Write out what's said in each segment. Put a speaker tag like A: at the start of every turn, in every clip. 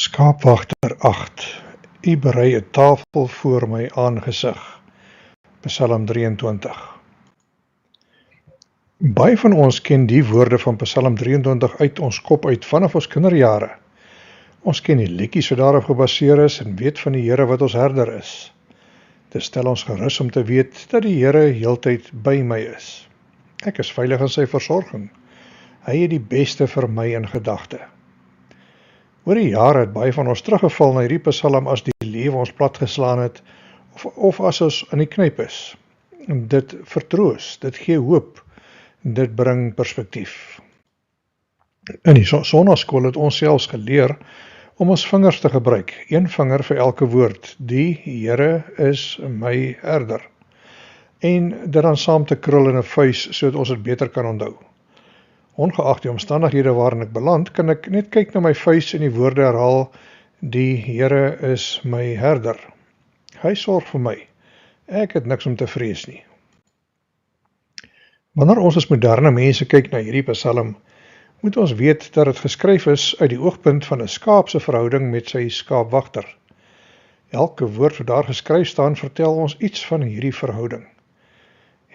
A: Skaapwagter 8. U berei 'n tafel voor my aangesig. Psalm 23. Baie van ons ken die woorde van Psalm 23 uit ons kop uit vanaf ons kinderjare. Ons ken die liedjies wat daarop gebaseer is en weet van die Here wat ons herder is. Dit stel ons gerus om te weet dat die Here heeltyd by my is. Ek is veilig in sy versorging. Hy het die beste vir my in gedagte. Oor die jare het baie van ons teruggeval na hierdie Psalm as die lewe ons platgeslaan het of as ons in die knyp is. Dit vertroos, dit gee hoop, dit bring perspektief. In die sonnaskool het ons selfs geleer om ons vingers te gebruik, een vinger vir elke woord. Die Here is my herder. En dit dan saam te krul in 'n vuis sodat ons dit beter kan onthou. Ongeag die omstandighede waarin ek beland, kan ek net kyk na my vuis en die woorde herhaal: die Here is my herder. Hy sorg vir my. Ek het niks om te vrees nie. Wanneer ons as moderne mense kyk na hierdie Psalm, moet ons weet dat dit geskryf is uit die oogpunt van 'n skaap se verhouding met sy skaapwagter. Elke woord wat daar geskryf staan, vertel ons iets van hierdie verhouding.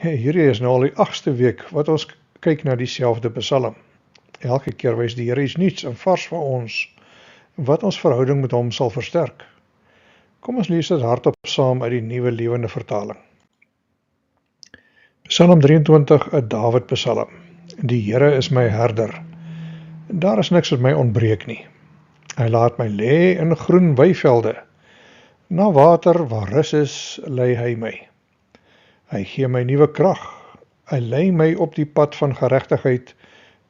A: Hierdie is nou al die 8ste week wat ons kyk na dieselfde Psalm. Elke keer wys die Here iets nuuts en vars vir ons, wat ons verhouding met hom sal versterk. Kom ons lees dit hardop saam uit die Nuwe Lewende Vertaling. Psalm 23, 'n Dawid Psalm. Die Here is my herder. Daar is niks wat my ontbreek nie. Hy laat my lê in groen weivelde. Na water waar rus is, lei hy my. Hy gee my nuwe krag. Hy lei my op die pad van geregtigheid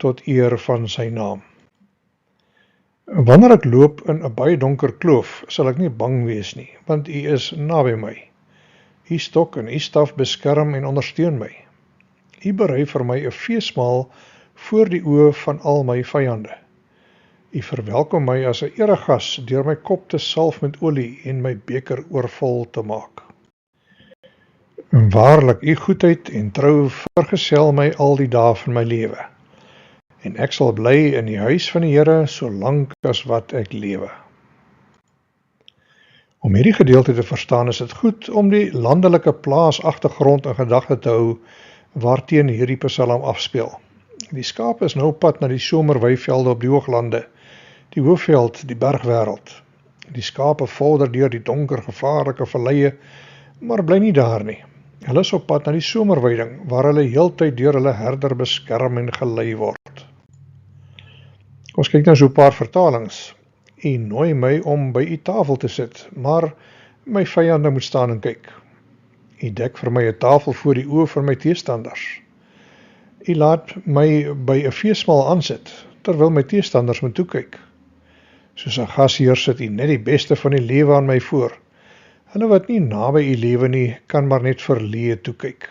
A: tot eer van sy naam. Wanneer ek loop in 'n baie donker kloof, sal ek nie bang wees nie, want U is naby my. U stok en U staf beskerm en ondersteun my. U berei vir my 'n feesmaal voor die oë van al my vyande. U verwelkom my as 'n eregas deur my kop te salf met olie en my beker oorvol te maak. Waarlik, U goedheid en trou vergesel my al die dae van my lewe. En ek sal bly in die huis van die Here solank as wat ek lewe. Om hierdie gedeelte te verstaan, is dit goed om die landelike plaasagtergrond in gedagte te hou waarteen hierdie Psalm afspeel. Die skaap is nou op pad na die somerweivelde op die hooglande, die hoofveld, die bergwêreld. Die skape vorder deur die donker, gevaarlike valleie, maar bly nie daar nie. Hulle is op pad na die somerweiding, waar hulle heeltyd deur hulle herder beskerm en gelei word. Ons kyk nou so 'n paar vertalings. U nooi my om by U tafel te sit, maar my vyande moet staan en kyk. U dek vir my 'n tafel voor die oë van my teestanders. U laat my by 'n feesmaal aansit, terwyl my teestanders moet toekyk. Soos 'n gasheer sit U net die beste van die lewe aan my voor. Hulle wat nie naby U lewe nie, kan maar net verleë toekyk.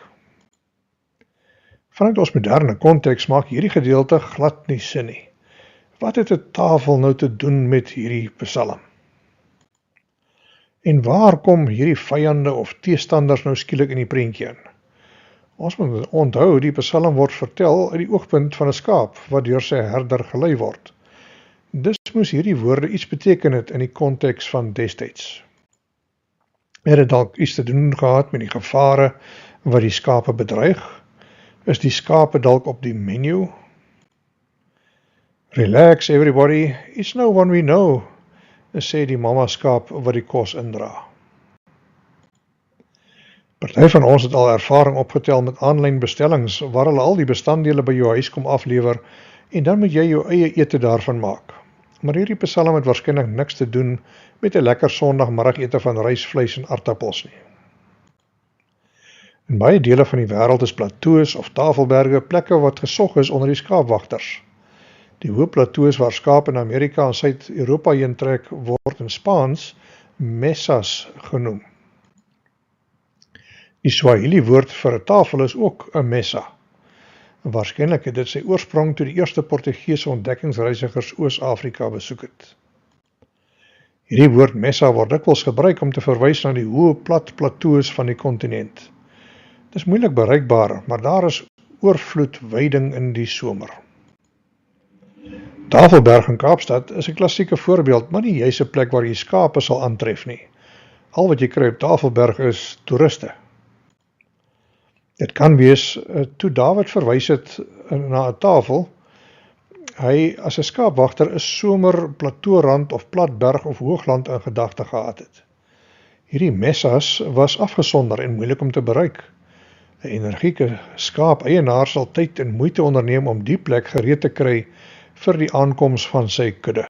A: Vanuit ons moderne konteks maak hierdie gedeelte glad nie sin nie. Wat het 'n tafel nou te doen met hierdie Psalm? En waar kom hierdie vyande of teestanders nou skielik in die prentjie in? Ons moet onthou, die Psalm word vertel uit die oogpunt van 'n skaap wat deur sy herder gelei word. Dus moes hierdie woorde iets beteken het in die konteks van destyds. Het dit dalk iets te doen gehad met die gevare wat die skape bedreig? Is die skape dalk op die menu? Relax everybody, it's no one we know, sê die mamma skaap wat die kos indra. Party van ons het al ervaring opgetel met aanlyn bestellings, waar hulle al die bestanddele by jou huis kom aflewer, en dan moet jy jou eie ete daarvan maak. Maar hierdie Psalm het waarskynlik niks te doen met 'n lekker sondagmiddagete van rys, vleis en aartappels nie. In baie dele van die wêreld is plateaus of tafelberge plekke wat gesog is onder die skaapwagters. Die hoë plateaus waar skape in Amerika en Suid-Europa heen trek, word in Spaans mesas genoem. Die Swahili woord vir 'n tafel is ook 'n mesa. Waarskynlik het dit sy oorsprong toe die eerste Portugese ontdekkingsreisigers Oos-Afrika besoek het. Hierdie woord mesa word dikwels gebruik om te verwys na die hoë plat plateaus van die kontinent. Dit is moeilik bereikbaar, maar daar is oorvloed weiding in die somer. Tafelberg in Kaapstad is 'n klassieke voorbeeld, maar nie juis 'n plek waar jy skape sal aantref nie. Al wat jy kry op Tafelberg is toeriste. Dit kan wees, toe Dawid verwys het na 'n tafel, hy as 'n skaapwagter 'n somer plateaurand of platberg of hoogland in gedagte gehad het. Hierdie messas was afgesonder en moeilik om te bereik. 'n Energieke skaap-eienaar sal tyd en moeite onderneem om die plek gereed te kry vir die aankoms van sy kudde.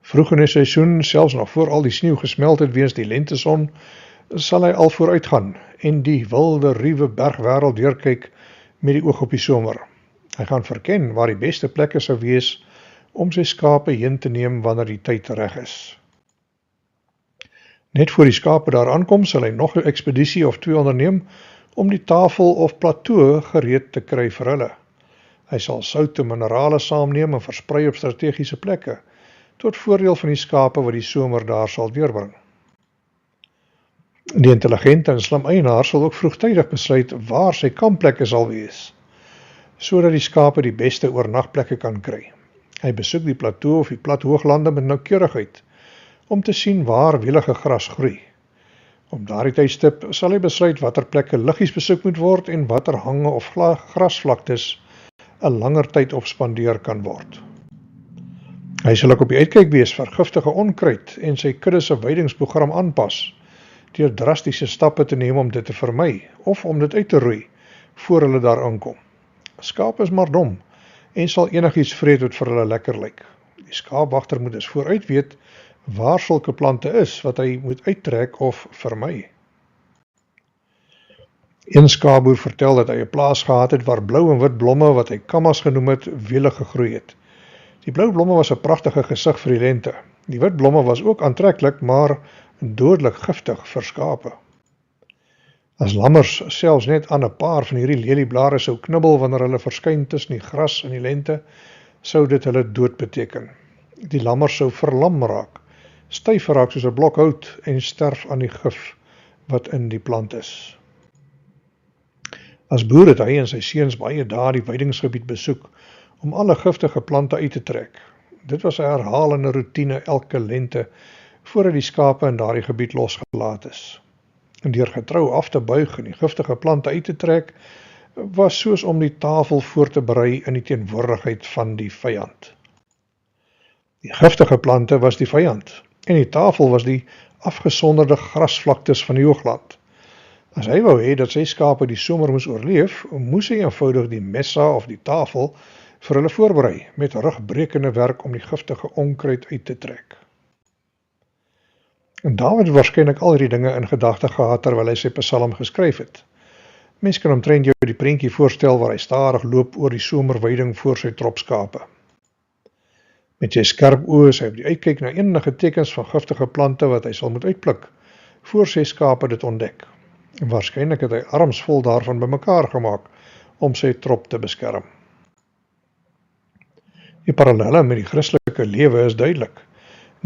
A: Vroeg in die seisoen, selfs nog voor al die sneeu gesmelt het weens die lenteson, sal hy al vooruitgaan en die wilde, ruwe bergwêreld deurkyk met die oog op die somer. Hy gaan verken waar die beste plekke sou wees om sy skape heen te neem wanneer die tyd reg is. Net voor die skape daar aankom, sal hy nog 'n ekspedisie of 2 onderneem om die tafel of plateau gereed te kry vir hulle. Hy sal sout en minerale saamneem en versprei op strategiese plekke, tot voordeel van die skape wat die somer daar sal deurbring. Die intelligente en slim eienaar sal ook vroegtydig besluit waar sy kampplekke sal wees, sodat die skape die beste oornagplekke kan kry. Hy besoek die plateau of die plat hooglande met noukeurigheid, om te sien waar wielige gras groei. Op daardie tydstip sal hy besluit watter plekke liggies besoek moet word en watter hange of grasvlaktes 'n langer tyd op spandeer kan word. Hy sal ook op die uitkyk wees vir giftige onkruid en sy kudde se weidingsprogram aanpas, deur drastiese stappe te neem om dit te vermy, of om dit uit te roei, voor hulle daar aankom. Skape is maar dom, en sal enigiets vreet wat vir hulle lekker lyk. Die skaapwagter moet dus vooruit weet waar sulke plante is, wat hy moet uittrek of vermy. Een skaapboer vertel dat hy 'n plaas gehad het waar blou en wit blomme, wat hy kammas genoem het, welig gegroei het. Die blou blomme was 'n pragtige gesig vir die lente. Die wit blomme was ook aantreklik, maar dodelik giftig vir skape. As lammers selfs net aan 'n paar van hierdie lelieblare sou knibbel wanneer hulle verskyn tussen die gras in die lente, sou dit hulle dood beteken. Die lammers sou verlam raak, styf raak soos 'n blok hout en sterf aan die gif wat in die plant is. As boer het hy en sy seuns baie dae die weidingsgebied besoek om alle giftige plante uit te trek. Dit was 'n herhalende roetine elke lente voordat die skape in daardie gebied losgelaat is. En deur getrou af te buig en die giftige plante uit te trek, was soos om die tafel voor te berei in die teenwoordigheid van die vyand. Die giftige plante was die vyand, en die tafel was die afgesonderde grasvlaktes van die hoogland. As hy wou hê dat sy skape die somer moes oorleef, moes hy eenvoudig die messa of die tafel vir hulle voorberei, met rugbrekende werk om die giftige onkruid uit te trek. En Dawid het waarskynlik al hierdie dinge in gedagte gehad terwyl hy sy psalm geskryf het. Mens kan omtrent jou die prentjie voorstel waar hy stadig loop oor die somerweiding voor sy trop skape. Met sy skerp oë is hy op die uitkyk na enige tekens van giftige plante wat hy sal moet uitpluk, voor sy skape dit ontdek. En waarskynlik het hy arms vol daarvan bymekaar gemaak om sy trop te beskerm. Die parallelle met die Christelike lewe is duidelik.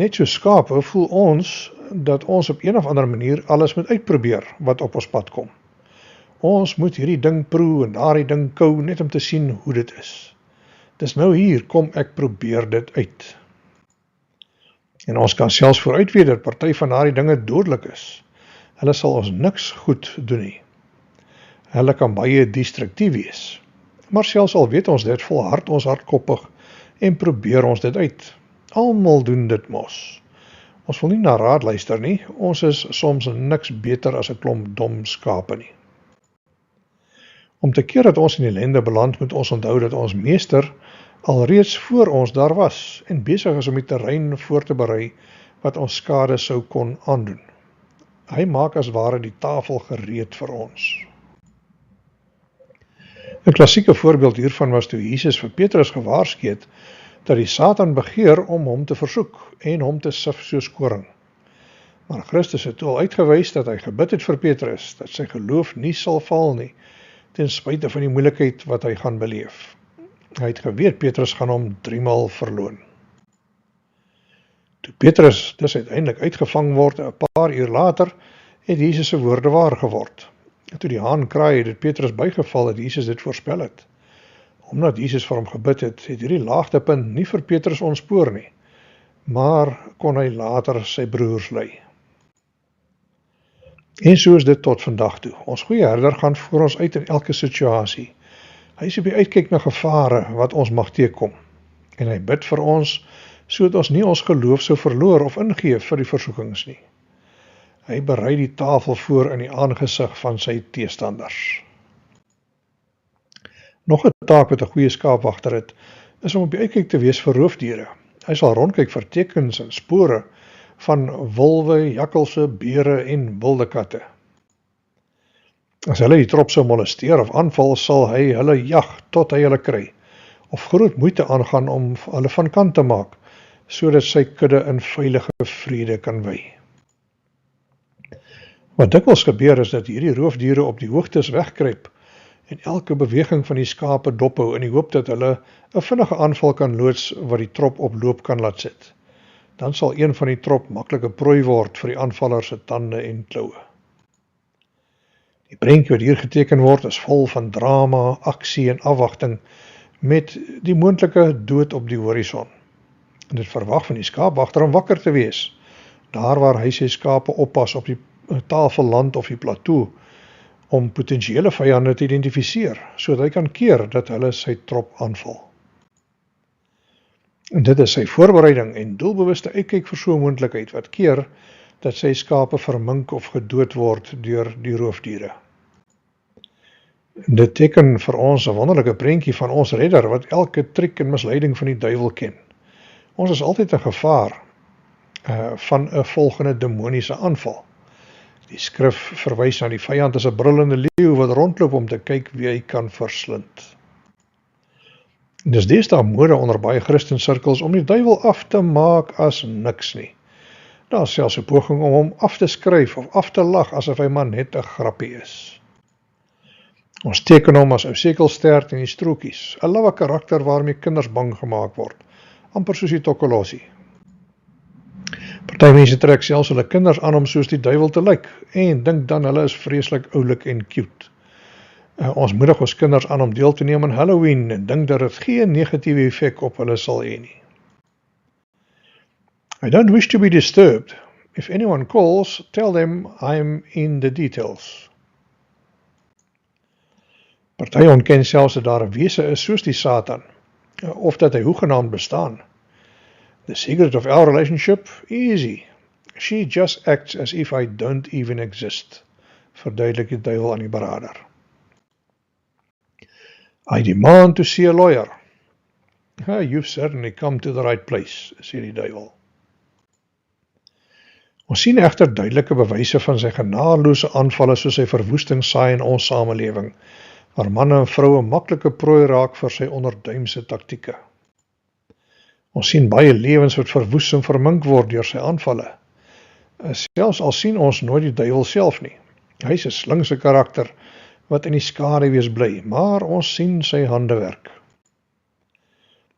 A: Net so skape voel ons dat ons op een of ander manier alles moet uitprobeer wat op ons pad kom. Ons moet hierdie ding proe en daardie ding kou net om te sien hoe dit is. Dis nou hier, kom ek probeer dit uit. En ons kan selfs vooruit weet dat party van daardie dinge dodelik is. Hulle sal ons niks goed doen nie. Hulle kan baie destruktief wees. Maar selfs al weet ons dit, volhard ons hardkoppig en probeer ons dit uit. Almal doen dit mos. Ons wil nie na raad luister nie, ons is soms niks beter as 'n klomp dom skape nie. Om te keer dat ons in die ellende beland, moet ons onthou dat ons meester alreeds voor ons daar was en besig is om die terrein voor te berei wat ons skade sou kon aandoen. Hy maak as ware die tafel gereed vir ons. 'n Klassieke voorbeeld hiervan was toe Jesus vir Petrus gewaarsku het dat die Satan begeer om hom te versoek en hom te sif soos koring. Maar Christus het toe al uitgewys dat hy gebid het vir Petrus, dat sy geloof nie sal val nie, ten spyte van die moeilikheid wat hy gaan beleef. Hy het geweet Petrus gaan hom 3 maal verloon. Toe Petrus dus uiteindelik uitgevang word 'n paar uur later, het Jesus se woorde waar geword. En toe die haan kraai, het Petrus bygeval dat Jesus dit voorspel het. Omdat Jesus vir hom gebid het hierdie laagtepunt nie vir Petrus ontspoor nie, maar kon hy later sy broers lei. En so is dit tot vandag toe. Ons goeie herder gaan voor ons uit in elke situasie. Hy is op die uitkyk na gevare wat ons mag teekom. En hy bid vir ons, sodat ons nie ons geloof sou verloor of ingee vir die versoekings nie. Hy berei die tafel voor in die aangesig van sy teestanders. Nog 'n taak wat 'n goeie skaapwagter het, is om op die uitkyk te wees vir roofdiere. Hy sal rondkyk vir tekens en spore van wolwe, jakkalse, bere en wilde katte. As hulle die trop sou molesteer of aanval, sal hy hulle jag tot hy hulle kry, of groot moeite aangaan om hulle van kant te maak, sodat sy kudde in veilige vrede kan wy. Wat dikwels gebeur is dat hierdie roofdiere op die hoogtes wegkruip en elke beweging van die skape dophou in die hoop dat hulle 'n vinnige aanval kan loods wat die trop op loop kan laat sit. Dan sal een van die trop maklike prooi word vir die aanvaller se tande en kloue. Die prentjie wat hier geteken word is vol van drama, aksie en afwagting met die moontlike dood op die horison. En dit verwag van die skaapwagter om wakker te wees, daar waar hy sy skape oppas op die tafelland of die plateau, om potensiële vyande te identifiseer, sodat hy kan keer dat hulle sy trop aanval. En dit is sy voorbereiding en doelbewuste uitkyk vir so 'n moontlikheid wat keer dat sy skape vermink of gedood word deur die roofdiere. Dit teken vir ons 'n wonderlike prentjie van ons redder wat elke triek en misleiding van die duiwel ken. Ons is altyd in gevaar van 'n volgende demoniese aanval. Die skrif verwys na die vyand as 'n brullende leeu wat rondloop om te kyk wie hy kan verslind. Dis deesdae mode onder baie Christensirkels om die duiwel af te maak as niks nie. Daar is selfs 'n poging om hom af te skryf of af te lag asof hy maar net 'n grappie is. Ons teken hom as ou sekelstert en die strokies, 'n lawwe karakter waarmee kinders bang gemaak word, amper soos die tokkolosie. Party mense trek selfs hulle kinders aan om soos die duiwel te lyk en dink dan hulle is vreeslik oulik en cute. Ons moedig ons kinders aan om deel te neem aan Halloween en dink dat dit geen negatiewe effek op hulle sal hê nie. I don't wish to be disturbed. If anyone calls, tell them I'm in the details. Party ontken selfs dat daar 'n wese is soos die Satan, of dat hy hoegenaamd bestaan. The secret of our relationship? Easy. She just acts as if I don't even exist, verduidelik die duiwel aan die beraader. I demand to see a lawyer. You've certainly come to the right place, sê die duiwel. Ons sien egter duidelike bewyse van sy genadeloose aanvalle soos sy verwoesting saai in ons samelewing, waar manne en vroue maklike prooi raak vir sy onderduimse taktieke. Ons sien baie lewens wat verwoes en vermink word deur sy aanvalle. Selfs al sien ons nooit die duiwel self nie. Hy is 'n slinkse karakter wat in die skaduwees bly, maar ons sien sy handewerk.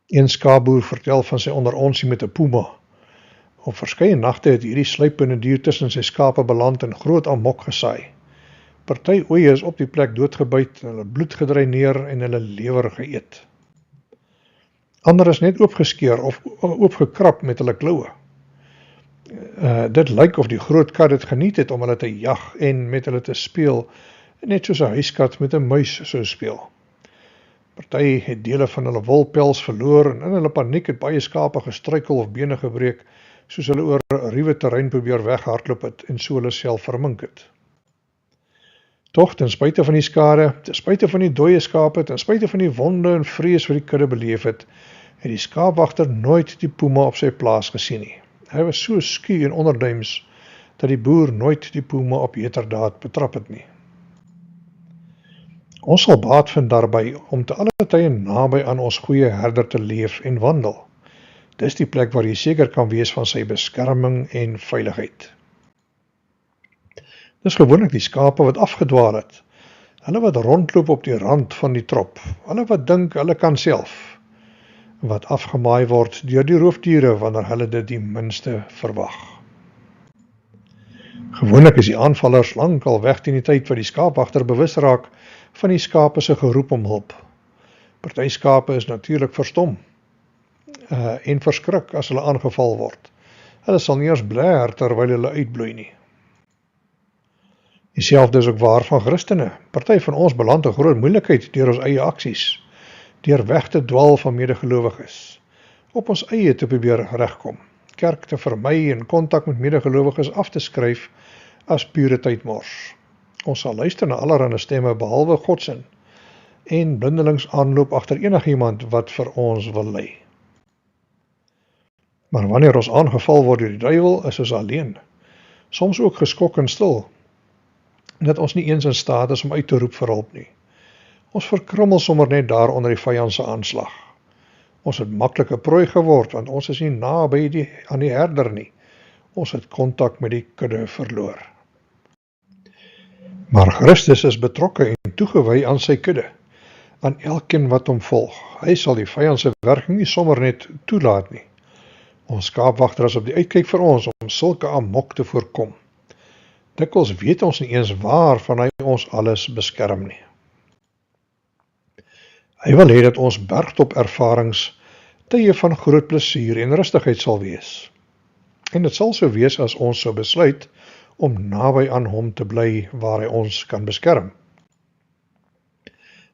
A: Een skaapboer vertel van sy onderonsie met 'n puma. Op verskeie nagte het hierdie sluipende dier tussen sy skape beland en groot amok gesaai. Party oeye is op die plek doodgebyt, hulle bloed gedreineer en hulle lewer geëet. Ander is net oopgeskeur of oopgekrap met hulle kloue. Dit lyk of die groot kat dit geniet het om hulle te jag en met hulle te speel, net soos 'n huiskat met 'n muis sou speel. Party het dele van hulle wolpels verloor en in hulle paniek het baie skape gestruikel of bene gebreek, soos hulle oor 'n ruwe terrein probeer weghardloop het en so hulle self vermink het. Tog, ten spyte van die skade, ten spyte van die dooie skape, ten spyte van die wonde en vrees wat die kudde beleef het die skaapwagter nooit die puma op sy plaas gesien nie. Hy was so skie en onderduims, dat die boer nooit die puma op heterdaad betrap het nie. Ons sal baat vind daarby om te alle tye naby aan ons goeie herder te leef en wandel. Dis die plek waar jy seker kan wees van sy beskerming en veiligheid. Dis gewoonlik die skape wat afgedwaal het, hulle wat rondloop op die rand van die trop, hulle wat dink hulle kan self, wat afgemaai word deur die roofdiere wanneer hulle dit die minste verwag. Gewoonlik is die aanvallers lankal weg teen die tyd wat die skaapwagter bewus raak van die skape se geroep om hulp. Party skape is natuurlik verstom en verskrik as hulle aangeval word. Hulle sal nie eers bler terwyl hulle uitbloei nie. Dieselfde is ook waar van Christene. Party van ons beland in groot moeilikheid deur ons eie aksies, deur weg te dwaal van medegelowiges, op ons eie te probeer regkom, kerk te vermy en kontak met medegelowiges af te skryf as pure tydmors. Ons sal luister na allerhande stemme behalwe Godsin en blindelings aanloop agter enigiemand wat vir ons wil lei. Maar wanneer ons aangeval word deur die duiwel, is ons alleen, soms ook geskok en stil, dat ons nie eens in staat is om uit te roep vir hulp nie. Ons verkrummel sommer net daar onder die vyand se aanslag. Ons het maklike prooi geword, want ons is nie naby aan die herder nie. Ons het kontak met die kudde verloor. Maar Christus is betrokke en toegewy aan sy kudde, aan elkeen wat hom volg. Hy sal die vyand se werking nie sommer net toelaat nie. Ons skaapwagter is op die uitkyk vir ons om sulke amok te voorkom. Dikwels weet ons nie eens waarvan hy ons alles beskerm nie. Hy wil hê dat ons bergtop ervarings tye van groot plesier en rustigheid sal wees. En dit sal so wees as ons sou besluit om naby aan hom te bly waar hy ons kan beskerm.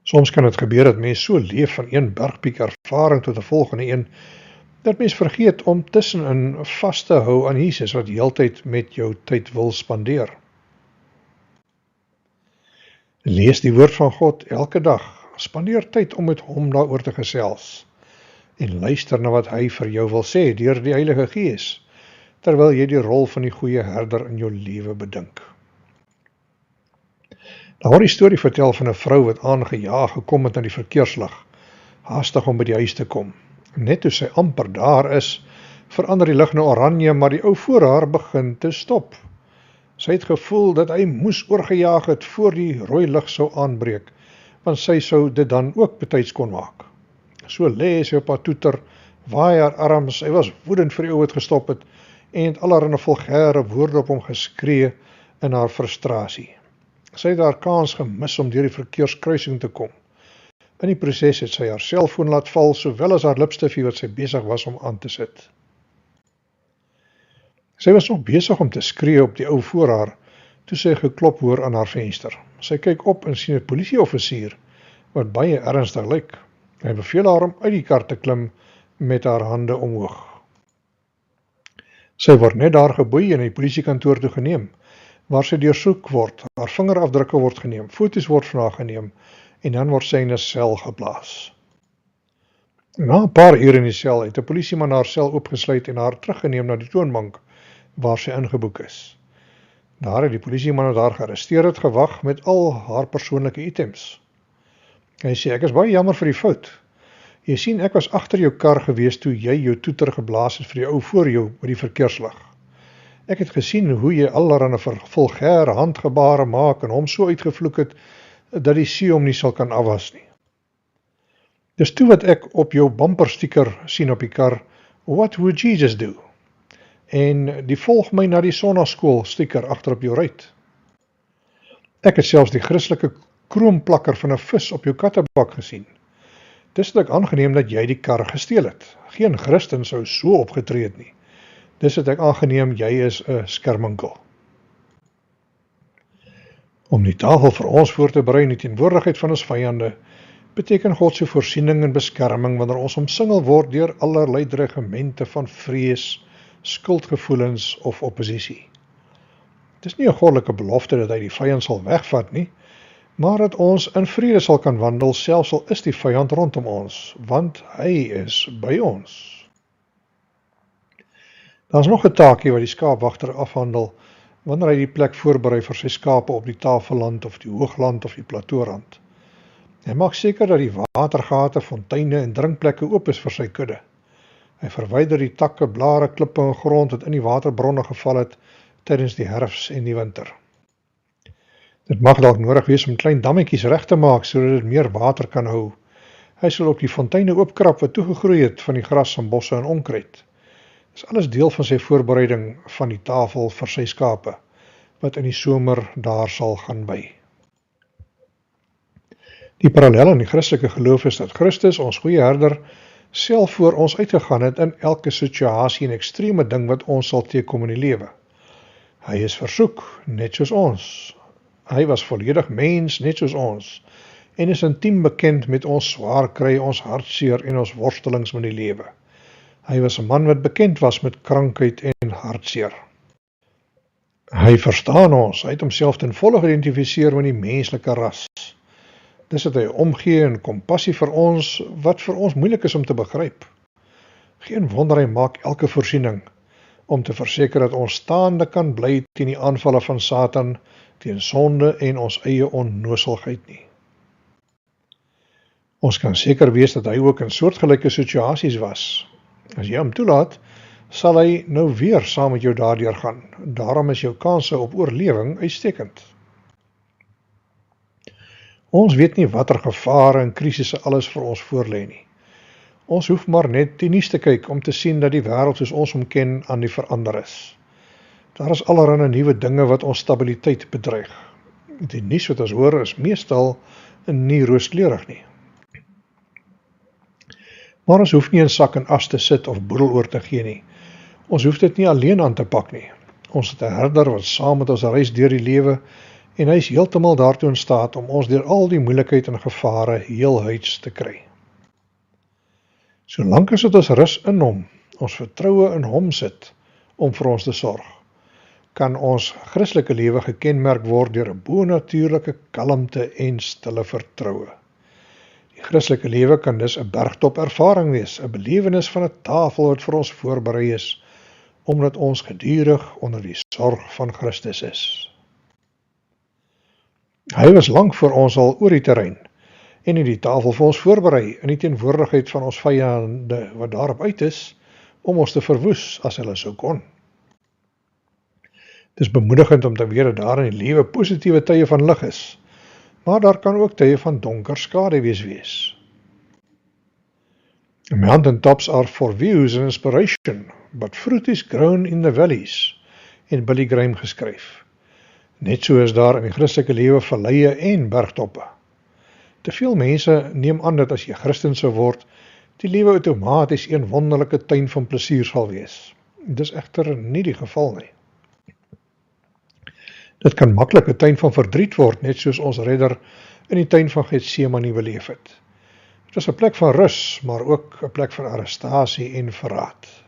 A: Soms kan dit gebeur dat mens so leef van een bergpiek ervaring tot 'n volgende een, dat mens vergeet om tussenin vas te hou aan Jesus wat die hele tyd met jou tyd wil spandeer. Lees die woord van God elke dag, spandeer tyd om met hom daaroor te gesels, en luister na wat hy vir jou wil sê deur die Heilige Gees, terwyl jy die rol van die goeie herder in jou lewe bedink. Daar word die storie vertel van 'n vrou wat aangejaag gekom het na die verkeerslig, haastig om by die huis te kom. Net toe sy amper daar is, verander die lig na oranje, maar die ou voor haar begin te stop. Sy het gevoel dat hy moes oorgejaag het voor die rooi lig sou aanbreek, want sy sou dit dan ook betyds kon maak. So lê sy op haar toeter, waai haar arms, sy was woedend vir die ou wat gestop het, en het allerhande vulgêre woorde op hom geskree in haar frustrasie. Sy het haar kans gemis om deur die verkeerskruising te kom. In die proses het sy haar selfoon laat val, sowel as haar lipstifie wat sy besig was om aan te sit. Sy was nog besig om te skree op die ou voor haar, toe sy geklop hoor aan haar venster. Sy kyk op en sien 'n polisieoffisier, wat baie ernstig lyk. Hy beveel haar om uit die kar te klim met haar hande omhoog. Sy word net daar geboei en in die polisiekantoor toe geneem, waar sy deursoek word, haar vingerafdrukke word geneem, foto's word van haar geneem, en dan word sy in 'n sel geplaas. Na 'n paar ure in die sel het 'n polisieman haar sel oopgesluit en haar teruggeneem na die toonbank, waar sy ingeboek is. Daar het die polisieman wat haar gearresteer het gewag met al haar persoonlike items. Hy sê, ek is baie jammer vir die fout. Jy sien, ek was agter jou kar gewees toe jy jou toeter geblaas het vir die ou voor jou by die verkeerslig. Ek het gesien hoe jy allerhande vulgêre handgebare maak en hom so uitgevloek het, dat die see hom nie sal kan afwas nie. Dis toe wat ek op jou bumpersticker sien op die kar, what would Jesus do? En die volg my na die sonnaskool sticker agter op jou ruit. Ek het selfs die Christelike kroonplakker van 'n vis op jou kattebak gesien. Dis het ek aangeneem dat jy die kar gesteel het. Geen Christen sou so opgetree het nie. Dis het ek aangeneem jy is 'n skerminkel. Om die tafel vir ons voor te berei in die teenwoordigheid van ons vyande, beteken God se voorsiening en beskerming wanneer ons omsingel word deur allerlei dreigemente van vrees, skuldgevoelens of oppositie. Dit is nie 'n goddelike belofte dat hy die vyand sal wegvat nie, maar dat ons in vrede sal kan wandel, selfs al is die vyand rondom ons, want hy is by ons. Daar is nog 'n taakie wat die skaapwagter afhandel, wanneer hy die plek voorberei vir sy skape op die tafelland of die hoogland of die plateaurand. Hy maak seker dat die watergate, fonteine en drinkplekke oop is vir sy kudde. Hy verwyder die takke, blare, klippe en grond wat in die waterbronne geval het tydens die herfs en die winter. Dit mag dalk nodig wees om klein dammetjies reg te maak sodat dit meer water kan hou. Hy sal ook die fonteine oopkrap wat toegegroei het van die gras en bosse en onkruid. Dit is alles deel van sy voorbereiding van die tafel vir sy skape, wat in die somer daar sal gaan by. Die parallel in die Christelike geloof is dat Christus, ons goeie herder, self voor ons uitgegaan het in elke situasie en extreme ding wat ons sal teekom in die lewe. Hy is versoek, net soos ons. Hy was volledig mens, net soos ons, en is intiem bekend met ons swaar kry, ons hartseer en ons worstelings met die lewe. Hy was 'n man wat bekend was met krankheid en hartseer. Hy verstaan ons, hy het homself ten volle geïdentifiseer met die menslike ras. Dis dat hy omgee en kompassie vir ons, wat vir ons moeilik is om te begryp. Geen wonder hy maak elke voorsiening, om te verseker dat ons staande kan bly teen die aanvalle van Satan, teen sonde en ons eie onnoselheid nie. Ons kan seker wees dat hy ook in soortgelyke situasies was. As jy hom toelaat, sal hy nou weer saam met jou daardeur gaan. Daarom is jou kanse op oorlewing uitstekend. Ons weet nie watter gevare en krisisse alles vir ons voorlê nie. Ons hoef maar net die nuus te kyk om te sien dat die wêreld soos ons hom ken aan die verander is. Daar is allerlei nuwe dinge wat ons stabiliteit bedreig. Die nuus wat ons hoor is meestal nie rooskleurig nie. Maar ons hoef nie in sak en as te sit of boedel oor te gee nie. Ons hoef dit nie alleen aan te pak nie. Ons het 'n herder wat saam met ons reis deur die lewe en hy is heeltemal daartoe in staat om ons deur al die moeilikheid en gevare heelhuids te kry. Solank as dit ons rus in hom, ons vertroue in hom sit om vir ons te sorg, kan ons Christelike lewe gekenmerk word deur 'n bonatuurlike kalmte en stille vertroue. Die Christelike lewe kan dus 'n bergtop ervaring wees, 'n belewenis van 'n tafel wat vir ons voorberei is, omdat ons gedurig onder die sorg van Christus is. Hy was lank voor ons al oor die terrein, en het die tafel vir ons voorberei in die teenwoordigheid van ons vyande wat daarop uit is, om ons te verwoes as hulle sou kon. Dit is bemoedigend om te weet dat daar in die lewe positiewe tye van lig is, maar daar kan ook tye van donker skaduwees wees. Mountaintops are for views and inspiration, but fruit is grown in the valleys, en Billy Graham geskryf. Net so is daar in die Christelike lewe valleie en bergtoppe. Te veel mense neem aan dat as jy Christen sou word, die lewe outomaties een wonderlike tuin van plesier sal wees. Dis egter nie die geval nie. Dit kan maklik 'n tuin van verdriet word, net soos ons redder in die tuin van Getsemane beleef het. Dit is 'n plek van rus, maar ook 'n plek van arrestasie en verraad.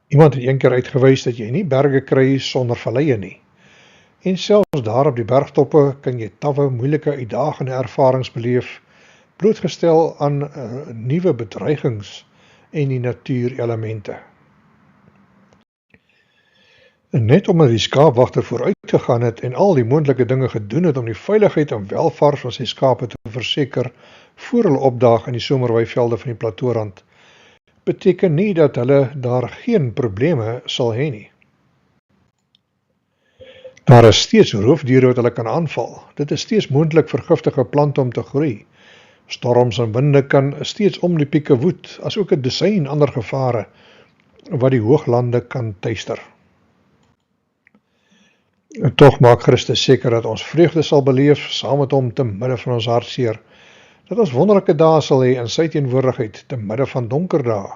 A: Iemand het eendag uitgewys dat jy nie berge kry sonder valleie nie. En selfs daar op die bergtoppe kan jy tawwe moeilike uitdagende ervarings beleef, blootgestel aan nuwe bedreigings en die natuurelemente. En net omdat die skaapwagter vooruit gegaan het en al die moontlike dinge gedoen het om die veiligheid en welvaart van sy skape te verseker voor hulle opdaag in die somerweivelde van die plateaurand, beteken nie dat hulle daar geen probleme sal hê nie. Daar is steeds roofdiere wat hulle kan aanval. Dit is steeds moontlik vir giftige plante om te groei. Storms en winde kan steeds om die pieke woed, as ook 'n dosyn ander gevare wat die hooglande kan tuister. En tog maak Christus seker dat ons vreugde sal beleef saam met hom te midde van ons hartseer, dat ons wonderlike dae sal hê in sy teenwoordigheid te midde van donker dae,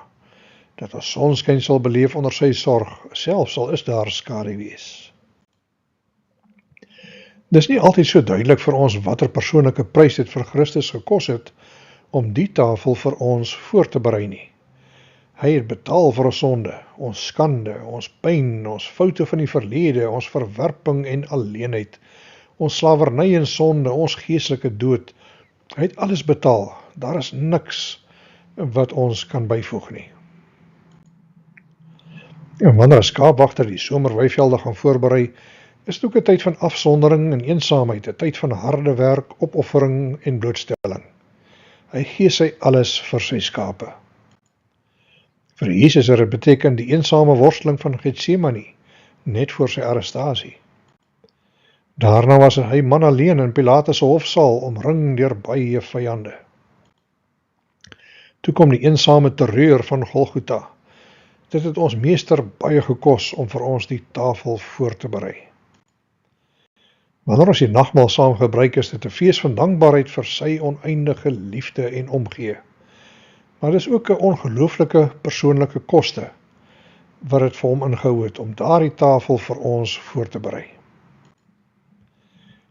A: dat ons sonskyn sal beleef onder sy sorg, selfs al is daar skadu wees. Dis nie altyd so duidelik vir ons watter persoonlike prys dit vir Christus gekos het om die tafel vir ons voor te berei nie. Hy het betaal vir ons sonde, ons skande, ons pyn, ons foute van die verlede, ons verwerping en alleenheid, ons slawerny en sonde, ons geestelike dood. Hy het alles betaal. Daar is niks wat ons kan byvoeg nie. En wanneer 'n skaapwagter die somerweivelde gaan voorberei, is dit ook 'n tyd van afsondering en eensaamheid, 'n tyd van harde werk, opoffering en blootstelling. Hy gee sy alles vir sy skape. Vir Jesus het dit beteken die eensame worsteling van Getsemane, net voor sy arrestasie. Daarna was hy man alleen in Pilatus se hofsaal, omring deur baie vyande. Toe kom die eensame terreur van Golgotha. Dit het ons meester baie gekos om vir ons die tafel voor te berei. Wanneer ons die nagmaal saam gebruik, is dit 'n fees van dankbaarheid vir sy oneindige liefde en omgee. Maar dit is ook 'n ongelooflike persoonlike koste wat dit vir hom ingehou het om daardie tafel vir ons voor te berei.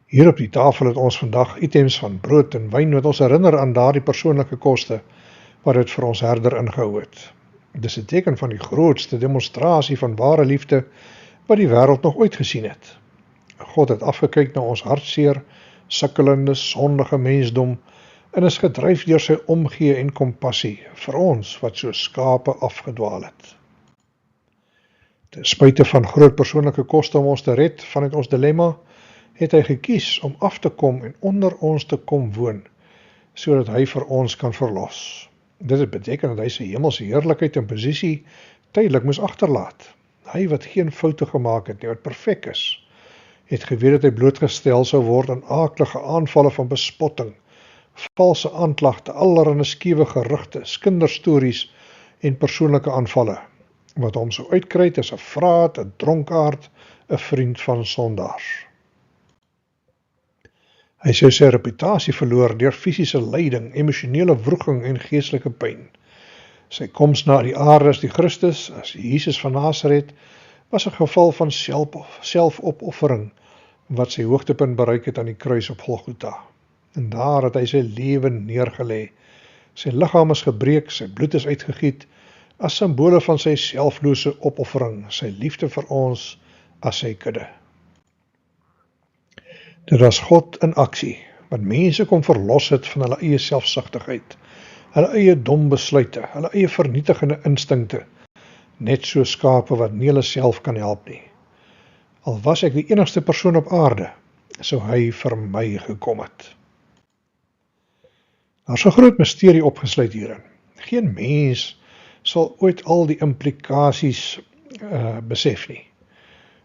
A: Hier op die tafel het ons vandag items van brood en wyn wat ons herinner aan daardie persoonlike koste wat dit vir ons herder ingehou het. Dis 'n teken van die grootste demonstrasie van ware liefde wat die wêreld nog ooit gesien het. God het afgekyk na ons hartseer, sukkelende, sondige mensdom en is gedryf deur sy omgee en kompassie vir ons wat so skape afgedwaal het. Ten spyte van groot persoonlike koste om ons te red vanuit ons dilemma, het hy gekies om af te kom en onder ons te kom woon, sodat hy vir ons kan verlos. Dit het beteken dat hy sy hemelse heerlikheid en posisie tydelik moes agterlaat. Hy wat geen foute gemaak het nie, wat perfek is, het geweet dat hy blootgestel sou word aan aaklige aanvalle van bespotting, valse aanklagte, allerlei skewe gerugte, kinderstories en persoonlike aanvalle, wat hom sou uitkry as 'n vraat, 'n dronkaard, 'n vriend van sondaars. Hy sou sy reputasie verloor deur fisiese lyding, emosionele wroging en geestelike pyn. Sy koms na die aarde as die Christus, as Jesus van Nasaret, was 'n geval van selfopoffering wat sy hoogtepunt bereik het aan die kruis op Golgotha. En daar het hy sy lewe neergelê. Sy liggaam is gebreek, sy bloed is uitgegiet, as simbole van sy selflose opoffering, sy liefde vir ons as sy kudde. Dit was God in aksie, wat mense kon verlos het van hulle eie selfsugtigheid, hulle eie dom besluite, hulle eie vernietigende instinkte, net so skape wat nie hulle self kan help nie. Al was ek die enigste persoon op aarde, sou hy vir my gekom het. Daar is 'n groot misterie opgesluit hierin. Geen mens sal ooit al die implikasies besef nie.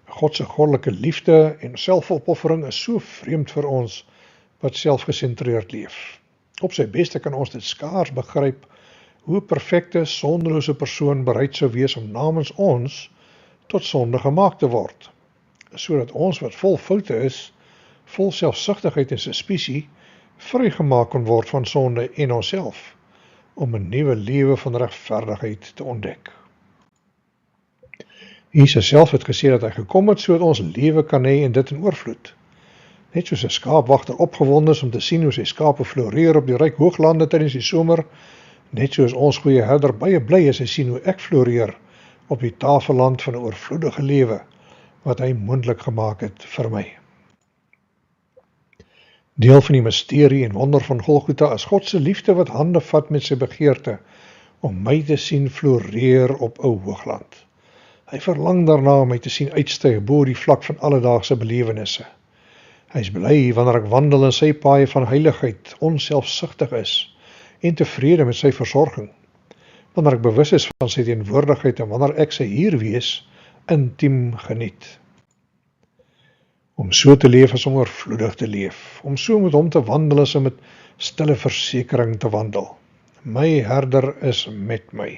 A: God se goddelike liefde en selfopoffering is so vreemd vir ons wat selfgesentreerd leef. Op sy beste kan ons dit skaars begryp hoe 'n perfekte, sondelose persoon bereid sou wees om namens ons tot sonde gemaak te word, sodat ons wat vol foute is, vol selfsugtigheid en suspisie, vrygemaak kon word van sonde en onsself, om 'n nuwe lewe van regverdigheid te ontdek. Jesus self het gesê dat hy gekom het sodat ons lewe kan hê en dit in oorvloed. Net soos 'n skaapwagter opgewonde is om te sien hoe sy skape floreer op die ryk hooglande tydens die somer, net soos ons goeie herder baie bly as hy sien hoe ek floreer op die tafelland van 'n oorvloedige lewe wat hy moontlik gemaak het vir my. Deel van die misterie en wonder van Golgotha is God se liefde wat hande vat met sy begeerte om my te sien floreer op 'n hoogland. Hy verlang daarna om my te sien uitstyg bo die vlak van alledaagse belewennisse. Hy is bly wanneer ek wandel in sy paaie van heiligheid, onselfsugtig is en tevrede met sy versorging. Wanneer ek bewus is van sy teenwoordigheid en wanneer ek sy hier wees, intiem geniet. Om so te leef is om oorvloedig te leef. Om so met hom te wandel is om met stille versekering te wandel. My herder is met my.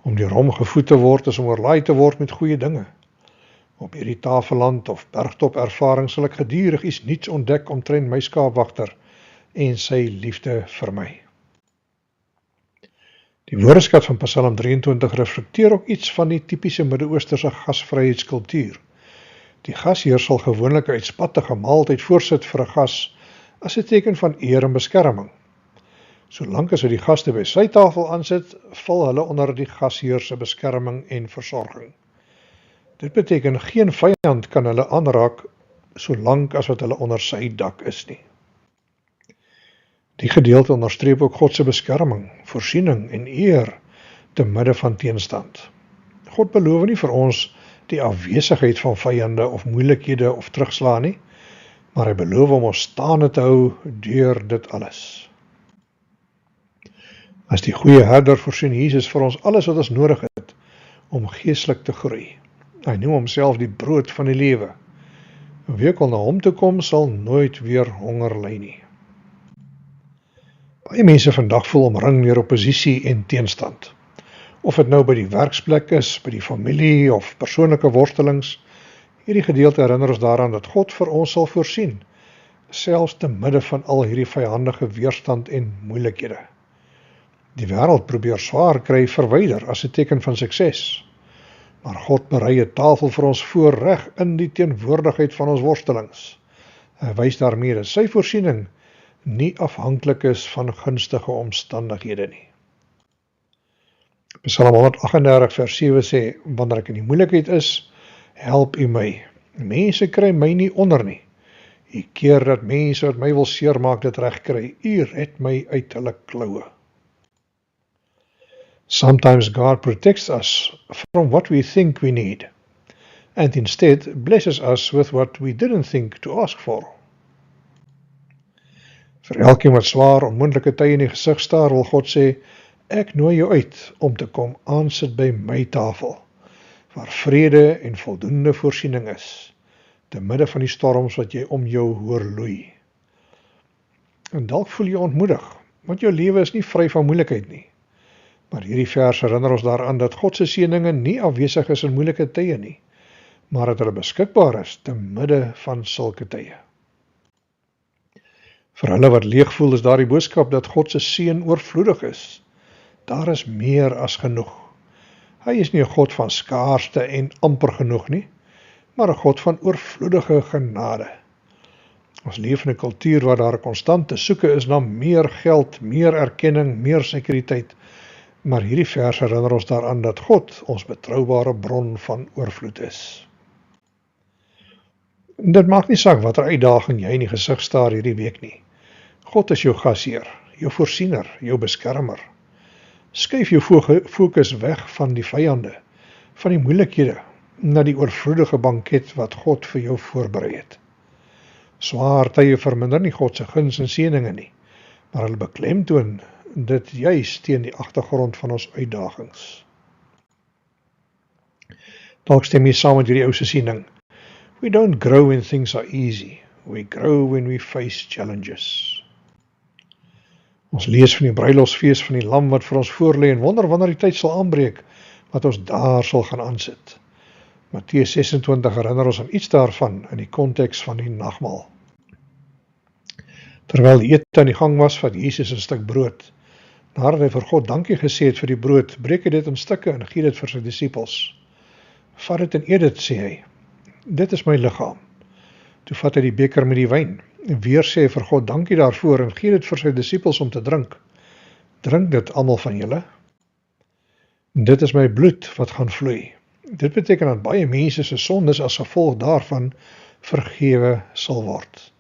A: Om deur hom gevoed te word is om oorlaai te word met goeie dinge. Op hierdie tafelland of bergtop ervaring sal ek gedurig iets nuuts ontdek omtrent my skaapwagter en sy liefde vir my. Die woordeskat van Psalm 23 reflekteer ook iets van die tipiese Midde-Oosterse gasvryheidskultuur. Die gasheer sal gewoonlik 'n uitspattige maaltyd voorsit vir 'n gas as 'n teken van eer en beskerming. Solank as hy die gaste by sy tafel aansit, val hulle onder die gasheer se beskerming en versorging. Dit beteken geen vyand kan hulle aanraak solank as wat hulle onder sy dak is nie. Die gedeelte onderstreep ook God se beskerming, voorsiening en eer te midde van teenstand. God beloof nie vir ons die afwesigheid van vyande of moeilikhede of terugslae nie, maar hy beloof om ons staande te hou deur dit alles. As die goeie herder voorsien Jesus vir ons alles wat ons nodig het om geestelik te groei. Hy noem homself die brood van die lewe. Wie ook al na hom toe kom, sal nooit weer honger ly nie. Baie mense vandag voel omring deur opposisie en teenstand. Of dit nou by die werksplek is, by die familie of persoonlike worstelings, Hierdie gedeelte herinner ons daaraan dat God vir ons sal voorsien, selfs te midde van al hierdie vyandige weerstand en moeilikhede. Die wêreld probeer swaar kry verwyder as 'n teken van sukses. Maar God berei 'n tafel vir ons voor reg in die teenwoordigheid van ons worstelings. Hy wys daarmee dat sy voorsiening nie afhanklik is van gunstige omstandighede nie. Psalm 138 vers 7 sê, wanneer ek in die moeilikheid is, help U my. Mense kry my nie onder nie. U keer dat mense wat my wil seermaak dit reg kry. U red my uit hulle kloue. Sometimes God protects us from what we think we need, and instead blesses us with what we didn't think to ask for. Vir elkeen wat swaar onmoontlike tye in die gesig staar, wil God sê, ek nooi jou uit om te kom aansit by my tafel, waar vrede en voldoende voorsiening is, te midde van die storms wat jy om jou hoor loei. En dalk voel jy ontmoedig, want jou lewe is nie vry van moeilikheid nie. Maar hierdie vers herinner ons daaraan dat God se seëninge nie afwesig is in moeilike tye nie, maar dat hulle beskikbaar is te midde van sulke tye. Vir hulle wat leeg voel is daar die boodskap dat God se seën oorvloedig is. Daar is meer as genoeg. Hy is nie 'n God van skaarste en amper genoeg nie, maar 'n God van oorvloedige genade. Ons leef in 'n kultuur waar daar 'n konstante soeke is na meer geld, meer erkenning, meer sekuriteit, maar hierdie vers herinner ons daaraan dat God ons betroubare bron van oorvloed is. Dit maak nie saak watter uitdaging jy in die gesig staar hierdie week nie. God is jou gasheer, jou voorsiener, jou beskermer. Skuif jou fokus weg van die vyande, van die moeilikhede, na die oorvloedige banket wat God vir jou voorberei het. Swaar tye verminder nie God se guns en seëninge nie, maar hulle beklemtoon dit juis teen die agtergrond van ons uitdagings. Dalk stem jy saam met hierdie ou se siening. We don't grow when things are easy. We grow when we face challenges. Ons lees van die bruilofsfees van die lam wat vir ons voorlê en wonder wanneer die tyd sal aanbreek, wat ons daar sal gaan aansit. Matteus 26 herinner ons aan iets daarvan in die konteks van die nagmaal. Terwyl die ete aan die gang was, vat Jesus 'n stuk brood. Nadat hy vir God dankie gesê het vir die brood, breek hy dit in stukke en gee dit vir sy disippels. Vat dit en eet dit, sê hy. Dit is my liggaam. Toe vat hy die beker met die wyn. En weer sê hy vir God dankie daarvoor en gee dit vir sy disippels om te drink. Drink dit almal van julle. Dit is my bloed wat gaan vloei. Dit beteken dat baie mense se sondes as gevolg daarvan vergewe sal word.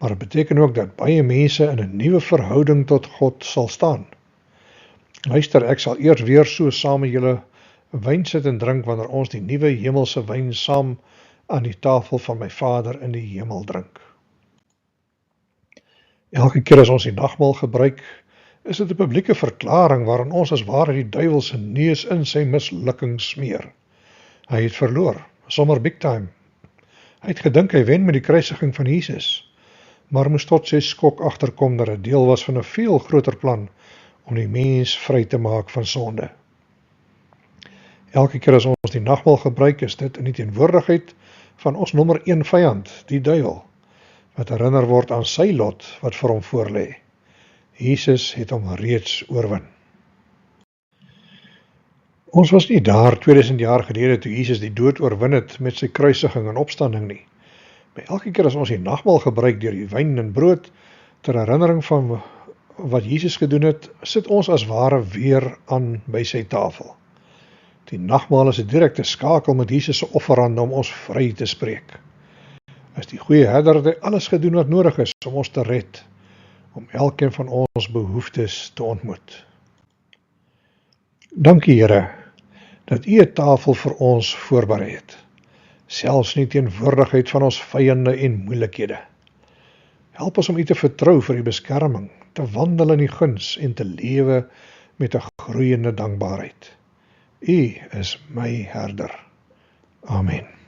A: Maar dit beteken ook dat baie mense in 'n nuwe verhouding tot God sal staan. Luister, ek sal eers weer so saam met julle wyn sit en drink wanneer ons die nuwe hemelse wyn saam aan die tafel van my Vader in die hemel drink. Elke keer as ons die nagmaal gebruik, is dit 'n publieke verklaring waarin ons as ware die duiwel se neus in sy mislukking smeer. Hy het verloor, sommer big time. Hy het gedink hy wen met die kruisiging van Jesus, maar moes tot sy skok agterkom dat dit deel was van 'n veel groter plan om die mens vry te maak van sonde. Elke keer as ons die nagmaal gebruik, is dit in die teenwoordigheid van ons nommer 1 vyand, die duiwel, wat herinner word aan sy lot wat vir hom voorlê. Jesus het hom reeds oorwin. Ons was nie daar 2000 jaar gelede toe Jesus die dood oorwin het met sy kruisiging en opstanding nie. Maar elke keer as ons die nagmaal gebruik deur die wyn en brood ter herinnering van wat Jesus gedoen het, sit ons as ware weer aan by sy tafel. Die nagmaal is 'n direkte skakel met Jesus se offerande om ons vry te spreek. As die goeie herder het hy alles gedoen wat nodig is om ons te red, om elkeen van ons behoeftes te ontmoet. Dankie Here, dat U 'n tafel vir ons voorberei het, selfs in die teenwoordigheid van ons vyande en moeilikhede. Help ons om U te vertrou vir U beskerming, te wandel in U guns en te lewe met 'n groeiende dankbaarheid. U is my herder. Amen.